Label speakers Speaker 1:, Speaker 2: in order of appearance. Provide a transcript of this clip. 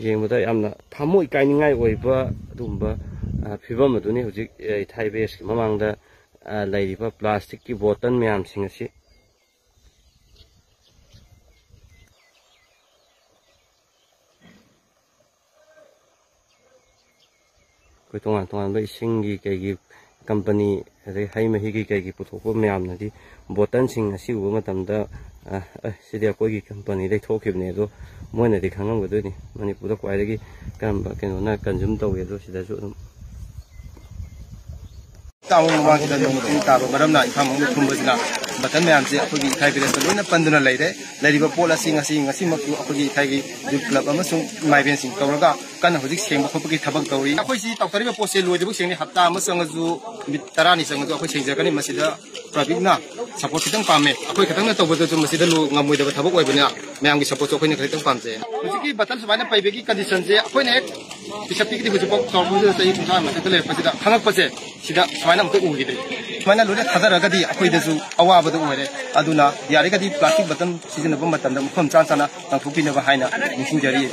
Speaker 1: ꯌꯦꯡꯕꯗ ꯌꯥꯝꯅ ꯊꯃꯣꯏ ꯀꯥꯏꯅꯤꯡꯉꯥꯏ ꯑꯣꯏꯕ ꯑꯗꯨꯒꯨꯝꯕ ꯐꯤꯕꯝ ꯑꯗꯨꯅꯤ ꯍꯧꯖꯤꯛ ꯊꯥꯏꯕꯦꯁꯀꯤ ꯃꯃꯥꯡꯗ ꯂꯩꯔꯤꯕ ꯄ꯭ꯂꯥꯁꯇꯤꯛꯀꯤ ꯕꯣꯇꯜ ꯃꯌꯥꯝꯁꯤꯡ ꯑꯁꯤ ꯑꯩꯈꯣꯏ ꯇꯣꯉꯥꯟ ꯇꯣꯉꯥꯟꯕ ꯏꯁꯤꯡꯒꯤ ꯀꯩꯒꯤ ꯀꯝꯄꯅꯤ ꯑꯗꯩ ꯍꯩ ꯃꯍꯤꯒꯤ ꯀꯩꯒꯤ ꯄꯨꯊꯣꯛꯄ ꯃꯌꯥꯝꯅꯗꯤ ꯕꯣꯇꯜꯁꯤꯡ ꯑꯁꯤ ꯎꯕ ꯃꯇꯝꯗ ꯁꯤꯗꯤ ꯑꯩꯈꯣꯏꯒꯤ ꯀꯝꯄꯅꯤꯗꯒꯤ ꯊꯣꯛꯈꯤꯕꯅꯦ ꯑꯗꯣ ꯃꯣꯏꯅꯗꯤ ꯈꯪꯉꯝꯒꯗꯣꯏꯅꯤ ꯃꯅꯤꯄꯨꯔꯗ ꯈ꯭ꯋꯥꯏꯗꯒꯤ ꯀꯔꯝꯕ ꯀꯩꯅꯣꯅ ꯀꯟꯖꯨꯝ ꯇꯧꯋꯦ ꯑꯗꯣ ꯁꯤꯗꯁꯨ ꯑꯗꯨꯝ
Speaker 2: ꯇꯥꯎꯟ ꯃꯃꯥꯡꯁꯤꯗ ꯅꯣꯡ ꯆꯤꯡ ꯇꯥꯕ ꯃꯔꯝꯅ ꯏꯝꯐꯥꯜ ꯃꯅꯨꯡꯗ ꯊꯨꯝꯕꯁꯤꯅ ꯕꯇꯟ ꯃꯌꯥꯝꯁꯦ ꯑꯩꯈꯣꯏꯒꯤ ꯏꯊꯥꯏ ꯕꯤꯂꯦꯖꯇ ꯂꯣꯏꯅ ꯄꯟꯗꯨꯅ ꯂꯩꯔꯦ ꯂꯩꯔꯤꯕ ꯄꯣꯠ ꯑꯁꯤ ꯉꯁꯤꯃꯛꯁꯨ ꯑꯩꯈꯣꯏꯒꯤ ꯏꯊꯥꯏꯒꯤ ꯌꯨꯠ ꯀ꯭ꯂꯕ ꯑꯃꯁꯨꯡ ꯃꯥꯏꯕꯦꯟꯁꯤꯡ ꯇꯧꯔꯒ ꯀꯟꯅ ꯍꯧꯖꯤꯛ ꯁꯦꯡꯕ ꯈꯣꯠꯄꯒꯤ ꯊꯕꯛ ꯇꯧꯔꯤ ꯑꯩꯈꯣꯏꯁꯤ ꯇꯧꯊꯔꯤꯕ ꯄꯣꯠꯁꯦ ꯂꯣꯏꯗꯕ ꯁꯦꯡꯅꯤ ꯍꯞꯇꯥ ꯑꯃ ꯆꯪꯉꯁꯨ ꯅꯨꯃꯤꯠ 10ꯅꯤ ꯆꯪꯉꯁꯨ ꯑꯩꯈꯣꯏ ꯁꯦꯡꯖꯒꯅꯤ ꯃꯁꯤꯗ ꯄ꯭ꯔꯕꯤꯛꯅ ꯁꯄꯣꯔꯠ ꯈꯤꯇꯪ ꯄꯥꯝꯃꯦ ꯑꯩꯈꯣꯏ ꯈꯤꯇꯪꯅ ꯇꯧꯕꯗꯁꯨ ꯃꯁꯤꯗ ꯉꯝꯃꯣꯏꯗꯕ ꯊꯕꯛ ꯑꯣꯏꯕꯅꯤꯅ ꯃꯌꯥꯝꯒꯤ ꯁꯄꯣꯔꯠꯁꯨ ꯑꯩꯈꯣꯏꯅ ꯈꯤꯇꯪ ꯄꯥꯝꯖꯩ ꯍꯧꯖꯤꯛꯀꯤ ꯕꯇꯟ ꯁꯨꯃꯥꯏꯅ ꯄꯩꯕꯒꯤ ꯀꯟꯗꯤꯁꯟꯁꯦ ꯑꯩꯈꯣꯏꯅ ꯍꯦꯛ ꯄꯤꯁꯛꯄꯤꯒꯤꯗꯤ ꯍꯧꯖꯤꯛꯐꯥꯎ ꯆꯥꯎꯔꯛꯄꯁꯤꯗ ꯆꯍꯤ 30 ꯃꯊꯛꯇ ꯂꯩꯔꯛꯄꯁꯤꯗ ꯈꯪꯉꯛꯄꯁꯦ ꯁꯤꯗ ꯁꯨꯃꯥꯏꯅ ꯑꯝꯇ ꯎꯈꯤꯗꯦ ꯁꯨꯃꯥꯏꯅ ꯂꯣꯏꯅ ꯊꯥꯗꯔꯒꯗꯤ ꯑꯩꯈꯣꯏꯗꯁꯨ ꯑꯋꯥꯕꯗ ꯑꯣꯏꯔꯦ ꯑꯗꯨꯅ ꯌꯥꯔꯒꯗꯤ ꯄ꯭ꯂꯥꯁꯇꯤꯛ ꯕꯇꯟ ꯁꯤꯖꯤꯟꯅꯕ ꯃꯇꯝꯗ ꯃꯐꯝ ꯆꯥꯅ ꯂꯪꯊꯣꯛꯄꯤꯅꯕ ꯍꯥꯏꯅ ꯅꯤꯡꯁꯤꯡꯖꯔꯤ